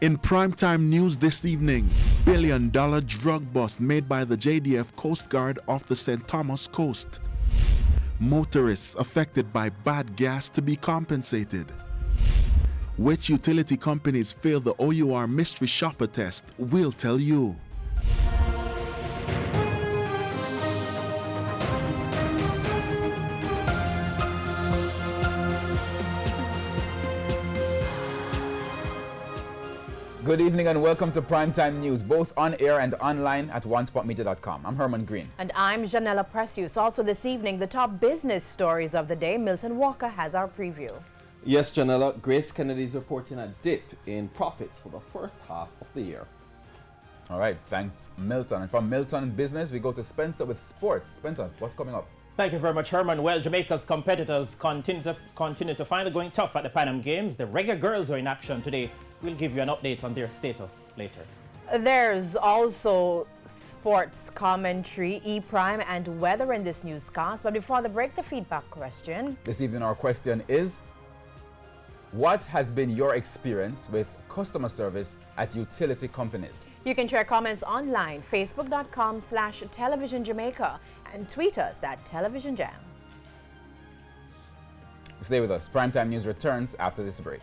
In primetime news this evening, billion-dollar drug bust made by the JDF Coast Guard off the St. Thomas coast. Motorists affected by bad gas to be compensated. Which utility companies fail the OUR mystery shopper test? We'll tell you. Good evening and welcome to Primetime News, both on air and online at onespotmedia.com. I'm Herman Green. And I'm Janella Precious. Also this evening, the top business stories of the day. Milton Walker has our preview. Yes, Janella, Grace Kennedy is reporting a dip in profits for the first half of the year. All right, thanks, Milton. And from Milton Business, we go to Spencer with sports. Spencer, what's coming up? Thank you very much, Herman. Well, Jamaica's competitors continue to find it going tough at the Pan Am Games. The Reggae Girls are in action today. We'll give you an update on their status later. There's also sports commentary, E-Prime, and weather in this newscast. But before the break, the feedback question. This evening, our question is, what has been your experience with customer service at utility companies? You can share comments online, facebook.com/Television Jamaica, and tweet us at Television Jam. Stay with us. Primetime News returns after this break.